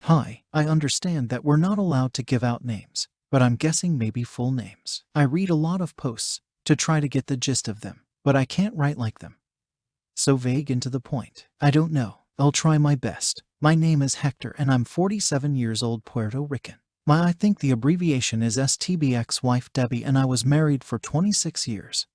Hi, I understand that we're not allowed to give out names, but I'm guessing maybe full names. I read a lot of posts to try to get the gist of them, but I can't write like them. So vague and to the point. I don't know. I'll try my best. My name is Hector and I'm 47 years old, Puerto Rican. I think the abbreviation is STB, ex-wife Debbie, and I was married for 26 years.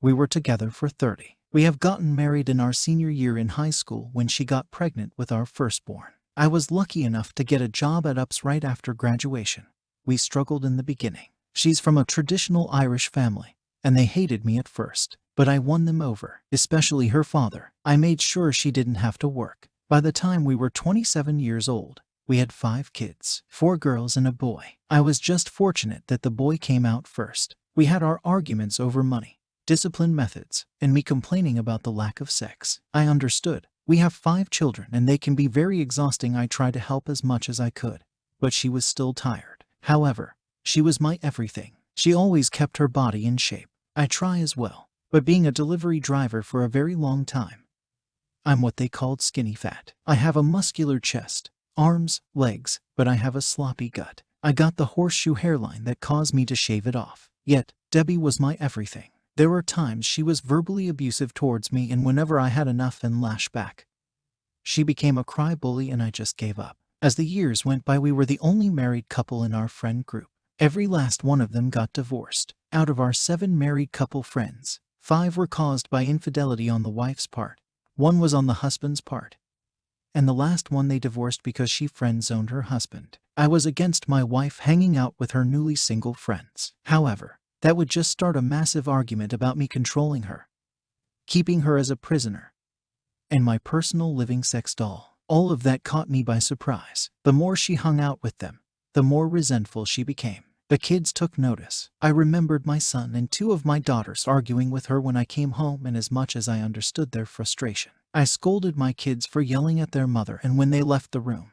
We were together for 30. We have gotten married in our senior year in high school when she got pregnant with our firstborn. I was lucky enough to get a job at UPS right after graduation. We struggled in the beginning. She's from a traditional Irish family, and they hated me at first, but I won them over, especially her father. I made sure she didn't have to work. By the time we were 27 years old, we had 5 kids, 4 girls and a boy. I was just fortunate that the boy came out first. We had our arguments over money, discipline methods, and me complaining about the lack of sex. I understood. We have 5 children and they can be very exhausting. I tried to help as much as I could, but she was still tired. However, she was my everything. She always kept her body in shape. I try as well, but being a delivery driver for a very long time, I'm what they called skinny fat. I have a muscular chest, arms, legs, but I have a sloppy gut. I got the horseshoe hairline that caused me to shave it off. Yet, Debbie was my everything. There were times she was verbally abusive towards me, and whenever I had enough and lashed back, she became a cry bully and I just gave up. As the years went by, we were the only married couple in our friend group. Every last one of them got divorced. Out of our 7 married couple friends, 5 were caused by infidelity on the wife's part. 1 was on the husband's part. And the last one they divorced because she friend-zoned her husband. I was against my wife hanging out with her newly single friends. However, that would just start a massive argument about me controlling her, keeping her as a prisoner, and my personal living sex doll. All of that caught me by surprise. The more she hung out with them, the more resentful she became. The kids took notice. I remembered my son and 2 of my daughters arguing with her when I came home, and as much as I understood their frustration, I scolded my kids for yelling at their mother, and when they left the room,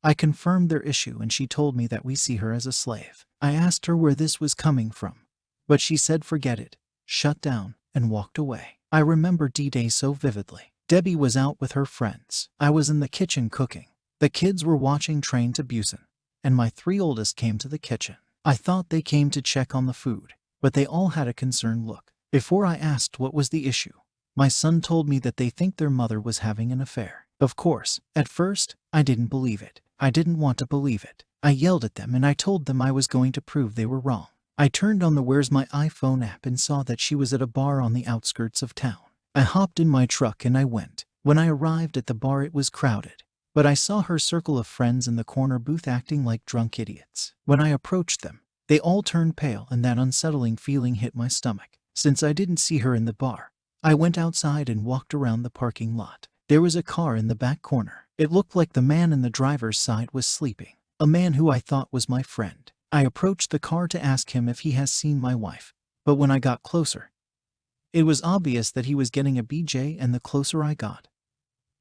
I confirmed their issue and she told me that we see her as a slave. I asked her where this was coming from, but she said forget it, shut down, and walked away. I remember D-Day so vividly. Debbie was out with her friends. I was in the kitchen cooking. The kids were watching Train to Busan, and my 3 oldest came to the kitchen. I thought they came to check on the food, but they all had a concerned look. Before I asked what was the issue, my son told me that they think their mother was having an affair. Of course, at first, I didn't believe it. I didn't want to believe it. I yelled at them and I told them I was going to prove they were wrong. I turned on the Where's My iPhone app and saw that she was at a bar on the outskirts of town. I hopped in my truck and I went. When I arrived at the bar, it was crowded, but I saw her circle of friends in the corner booth acting like drunk idiots. When I approached them, they all turned pale and that unsettling feeling hit my stomach. Since I didn't see her in the bar, I went outside and walked around the parking lot. There was a car in the back corner. It looked like the man in the driver's side was sleeping, a man who I thought was my friend. I approached the car to ask him if he has seen my wife, but when I got closer, it was obvious that he was getting a BJ, and the closer I got,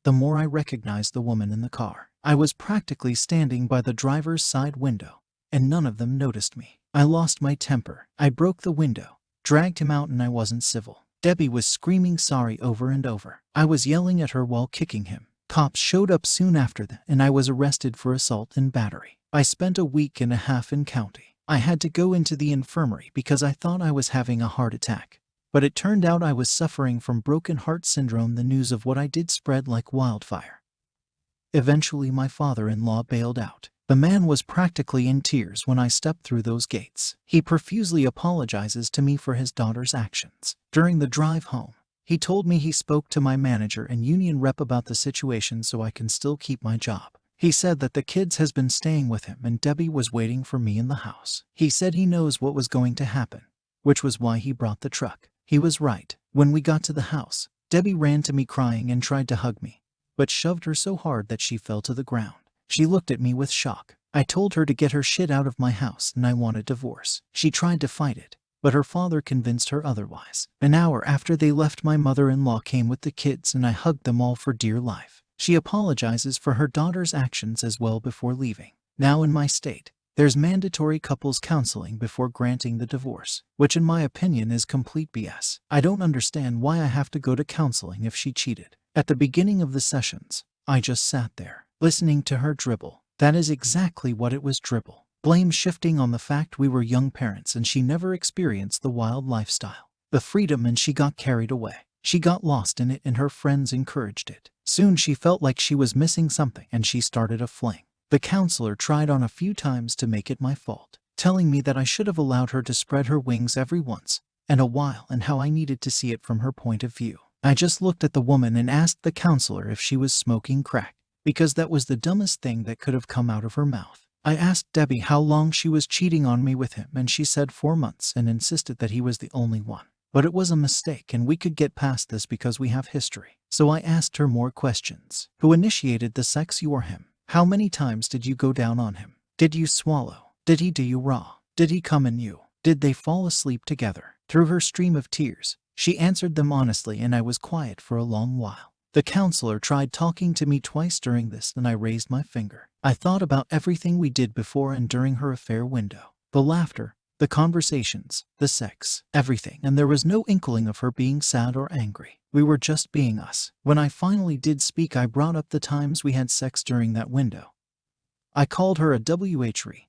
the more I recognized the woman in the car. I was practically standing by the driver's side window, and none of them noticed me. I lost my temper. I broke the window, dragged him out, and I wasn't civil. Debbie was screaming sorry over and over. I was yelling at her while kicking him. Cops showed up soon after that, and I was arrested for assault and battery. I spent a week and a half in county. I had to go into the infirmary because I thought I was having a heart attack, but it turned out I was suffering from broken heart syndrome. The news of what I did spread like wildfire. Eventually, my father-in-law bailed out. The man was practically in tears when I stepped through those gates. He profusely apologizes to me for his daughter's actions. During the drive home, he told me he spoke to my manager and union rep about the situation so I can still keep my job. He said that the kids has been staying with him and Debbie was waiting for me in the house. He said he knows what was going to happen, which was why he brought the truck. He was right. When we got to the house, Debbie ran to me crying and tried to hug me, but shoved her so hard that she fell to the ground. She looked at me with shock. I told her to get her shit out of my house and I want a divorce. She tried to fight it, but her father convinced her otherwise. An hour after they left, my mother-in-law came with the kids and I hugged them all for dear life. She apologizes for her daughter's actions as well before leaving. Now in my state, there's mandatory couples counseling before granting the divorce, which in my opinion is complete BS. I don't understand why I have to go to counseling if she cheated. At the beginning of the sessions, I just sat there. listening to her dribble. That is exactly what it was, dribble. Blame shifting on the fact we were young parents and she never experienced the wild lifestyle, the freedom, and she got carried away. She got lost in it and her friends encouraged it. Soon she felt like she was missing something and she started a fling. The counselor tried on a few times to make it my fault, telling me that I should have allowed her to spread her wings every once in a while and how I needed to see it from her point of view. I just looked at the woman and asked the counselor if she was smoking crack, because that was the dumbest thing that could have come out of her mouth. I asked Debbie how long she was cheating on me with him and she said 4 months and insisted that he was the only one. But it was a mistake and we could get past this because we have history. So I asked her more questions. Who initiated the sex, you or him? How many times did you go down on him? Did you swallow? Did he do you raw? Did he come in you? Did they fall asleep together? Through her stream of tears, she answered them honestly and I was quiet for a long while. The counselor tried talking to me twice during this and I raised my finger. I thought about everything we did before and during her affair window. The laughter, the conversations, the sex, everything, and there was no inkling of her being sad or angry. We were just being us. When I finally did speak, I brought up the times we had sex during that window. I called her a whore.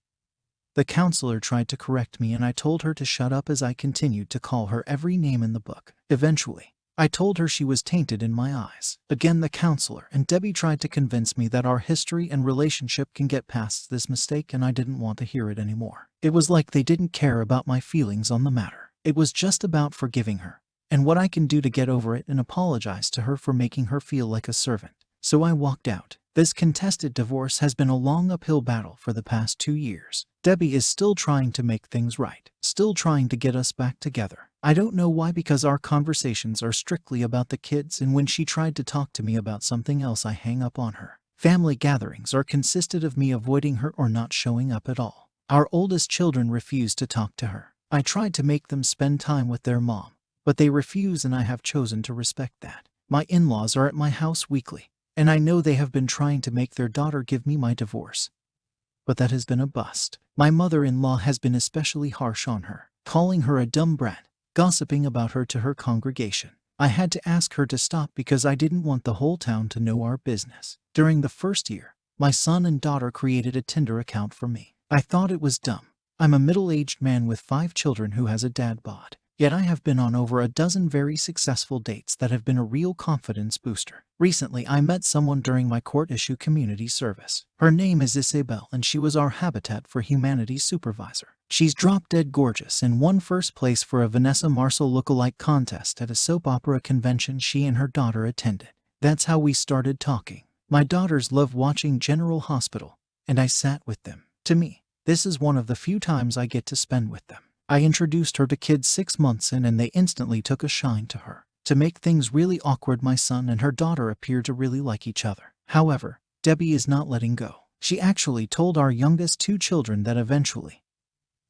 The counselor tried to correct me and I told her to shut up as I continued to call her every name in the book. Eventually, I told her she was tainted in my eyes. Again, the counselor and Debbie tried to convince me that our history and relationship can get past this mistake and I didn't want to hear it anymore. It was like they didn't care about my feelings on the matter. It was just about forgiving her and what I can do to get over it and apologize to her for making her feel like a servant. So I walked out. This contested divorce has been a long uphill battle for the past 2 years. Debbie is still trying to make things right, still trying to get us back together. I don't know why, because our conversations are strictly about the kids, and when she tried to talk to me about something else I hang up on her. Family gatherings are consisted of me avoiding her or not showing up at all. Our oldest children refuse to talk to her. I tried to make them spend time with their mom, but they refuse and I have chosen to respect that. My in-laws are at my house weekly, and I know they have been trying to make their daughter give me my divorce, but that has been a bust. My mother-in-law has been especially harsh on her, calling her a dumb brat, gossiping about her to her congregation. I had to ask her to stop because I didn't want the whole town to know our business. During the first year, my son and daughter created a Tinder account for me. I thought it was dumb. I'm a middle-aged man with 5 children who has a dad bod. Yet I have been on over a dozen very successful dates that have been a real confidence booster. Recently, I met someone during my court-issue community service. Her name is Isabel and she was our Habitat for Humanity supervisor. She's drop-dead gorgeous and won first place for a Vanessa Marcel lookalike contest at a soap opera convention she and her daughter attended. That's how we started talking. My daughters love watching General Hospital, and I sat with them. To me, this is one of the few times I get to spend with them. I introduced her to kids 6 months in and they instantly took a shine to her. To make things really awkward, my son and her daughter appear to really like each other. However, Debbie is not letting go. She actually told our youngest 2 children that eventually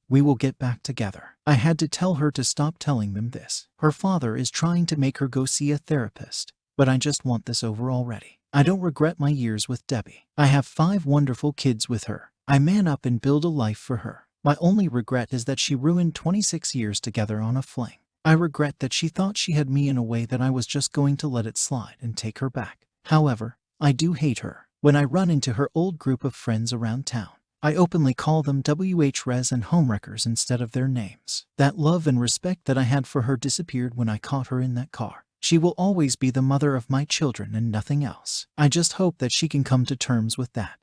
we will get back together. I had to tell her to stop telling them this. Her father is trying to make her go see a therapist, but I just want this over already. I don't regret my years with Debbie. I have 5 wonderful kids with her. I man up and build a life for her. My only regret is that she ruined 26 years together on a fling. I regret that she thought she had me in a way that I was just going to let it slide and take her back. However, I do hate her. When I run into her old group of friends around town, I openly call them whores and homewreckers instead of their names. That love and respect that I had for her disappeared when I caught her in that car. She will always be the mother of my children and nothing else. I just hope that she can come to terms with that.